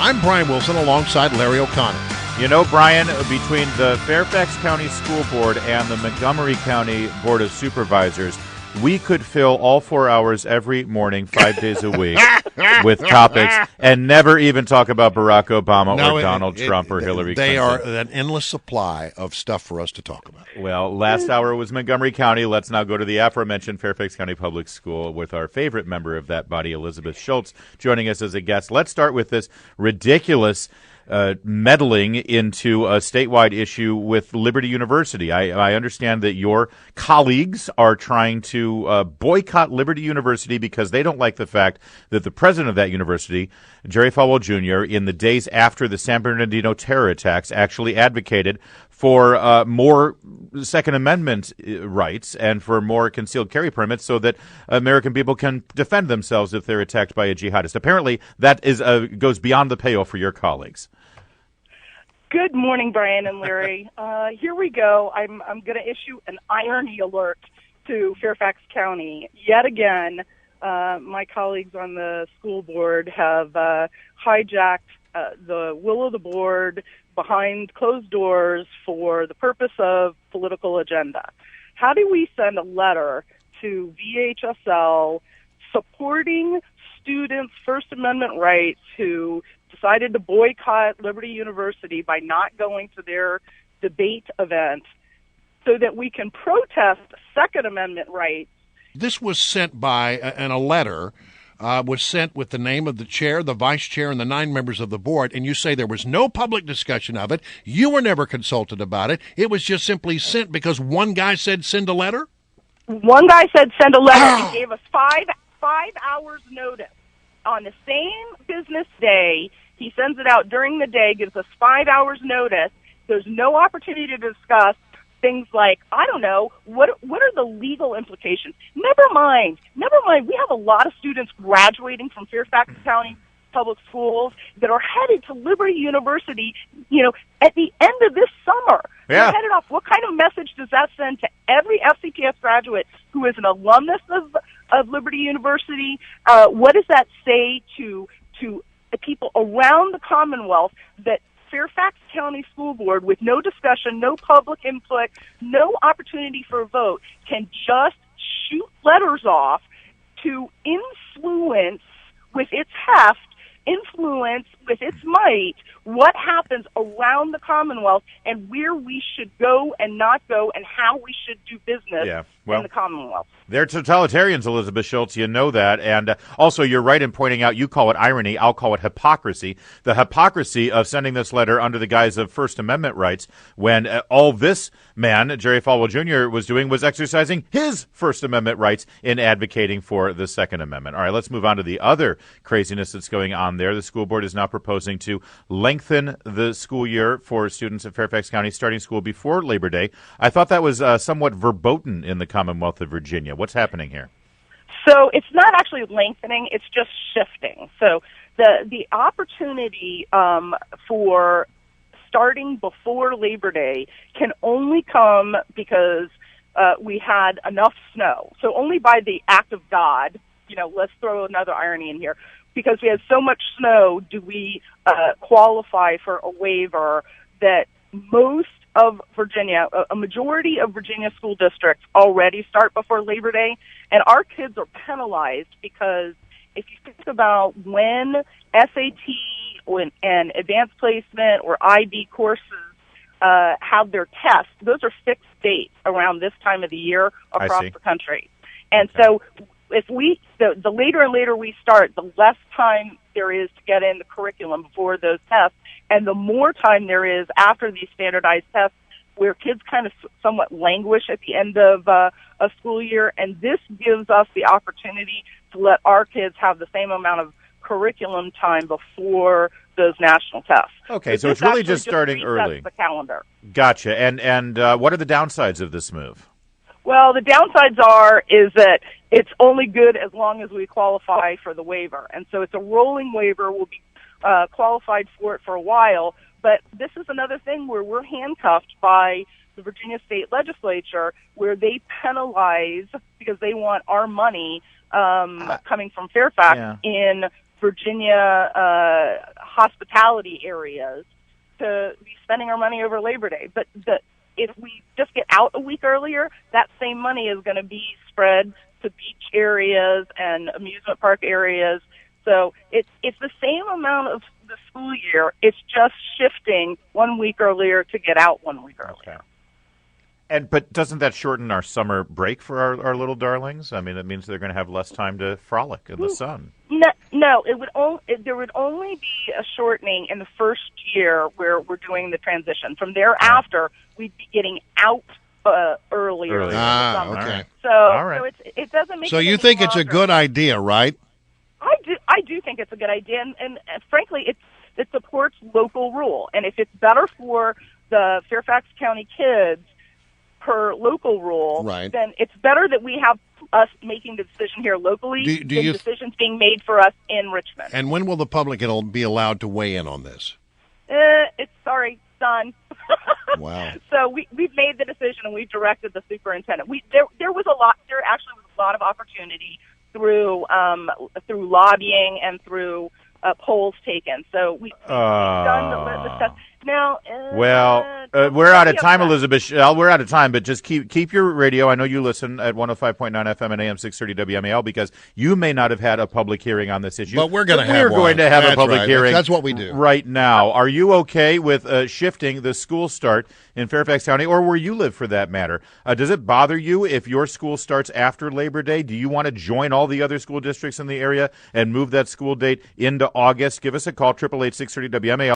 I'm Brian Wilson alongside Larry O'Connor. You know, Brian, between the Fairfax County School Board and the Montgomery County Board of Supervisors, we could fill all 4 hours every morning, 5 days a week, with topics and never even talk about Barack Obama or Donald Trump or Hillary Clinton. They are an endless supply of stuff for us to talk about. Well, last hour was Montgomery County. Let's now go to the aforementioned Fairfax County Public School with our favorite member of that body, Elizabeth Schultz, joining us as a guest. Let's start with this ridiculous meddling into a statewide issue with Liberty University. I understand that your colleagues are trying to boycott Liberty University because they don't like the fact that the president of that university, Jerry Falwell Jr., in the days after the San Bernardino terror attacks, actually advocated for more Second Amendment rights and for more concealed carry permits so that American people can defend themselves if they're attacked by a jihadist. Apparently, that is goes beyond the pale for your colleagues. Good morning, Brian and Larry. Here we go. I'm going to issue an irony alert to Fairfax County. Yet again, my colleagues on the school board have hijacked the will of the board behind closed doors for the purpose of political agenda. How do we send a letter to VHSL supporting students' First Amendment rights who decided to boycott Liberty University by not going to their debate event so that we can protest Second Amendment rights? This was sent by, and a letter was sent with the name of the chair, the vice chair, and the 9 members of the board, and you say there was no public discussion of it. You were never consulted about it. It was just simply sent because one guy said send a letter? One guy said send a letter. He gave us five hours notice. On the same business day, he sends it out during the day, gives us 5 hours notice. There's no opportunity to discuss things like, I don't know, what are the legal implications? Never mind. We have a lot of students graduating from Fairfax County Public Schools that are headed to Liberty University, at the end of this summer. Yeah. They're headed off. What kind of message does that send to every FCPS graduate who is an alumnus of Liberty University? What does that say to people around the Commonwealth that Fairfax County School Board, with no discussion, no public input, no opportunity for a vote, can just shoot letters off to influence with its heft, influence with its might what happens around the Commonwealth and where we should go and not go and how we should do business in the Commonwealth. They're totalitarians, Elizabeth Schultz. You know that. And also, you're right in pointing out, you call it irony, I'll call it hypocrisy. The hypocrisy of sending this letter under the guise of First Amendment rights when all this man, Jerry Falwell Jr., was doing was exercising his First Amendment rights in advocating for the Second Amendment. All right, let's move on to the other craziness that's going on there. The school board is now proposing to lengthen the school year for students at Fairfax County starting school before Labor Day. I thought that was somewhat verboten in the Commonwealth of Virginia. What's happening here? So it's not actually lengthening, it's just shifting. So the opportunity for starting before Labor Day can only come because we had enough snow. So only by the act of God, let's throw another irony in here, because we had so much snow do we qualify for a waiver that most of Virginia, a majority of Virginia school districts already start before Labor Day, and our kids are penalized because if you think about when SAT and advanced placement or IB courses have their tests, those are fixed dates around this time of the year across the country. And so if the later and later we start, the less time there is to get in the curriculum before those tests, and the more time there is after these standardized tests where kids kind of somewhat languish at the end of a school year. And this gives us the opportunity to let our kids have the same amount of curriculum time before those national tests. Okay, so it's really just starting early. The calendar. Gotcha. And what are the downsides of this move? Well, the downsides is that it's only good as long as we qualify for the waiver. And so it's a rolling waiver. We'll be qualified for it for a while. But this is another thing where we're handcuffed by the Virginia State Legislature, where they penalize, because they want our money coming from Fairfax in Virginia hospitality areas to be spending our money over Labor Day. But if we just get out a week earlier, that same money is going to be spread to beach areas and amusement park areas. So it's the same amount of the school year. It's just shifting 1 week earlier to get out 1 week earlier. Okay. But doesn't that shorten our summer break for our little darlings? I mean, it means they're going to have less time to frolic in the sun. No, there would only be a shortening in the first year where we're doing the transition. From thereafter, we'd be getting out earlier. In the summer. Okay. So it doesn't make. So it you any think longer. it's a good idea, right? I do think it's a good idea, and frankly, it supports local rule. And if it's better for the Fairfax County kids per local rule, then it's better that we have us making the decision here locally than decisions being made for us in Richmond. And when will the public be allowed to weigh in on this? It's done. Wow. So we've made the decision and we've directed the superintendent. There actually was a lot of opportunity through lobbying and through polls taken. So we've done the test. Now, we're out of time, Elizabeth. We're out of time, but just keep your radio. I know you listen at 105.9 FM and AM 630 WMAL because you may not have had a public hearing on this issue. But we're going to have one. We're going to have a public hearing. That's what we do. Right now. Are you okay with shifting the school start in Fairfax County or where you live for that matter? Does it bother you if your school starts after Labor Day? Do you want to join all the other school districts in the area and move that school date into August? Give us a call, 888-630 WMAL.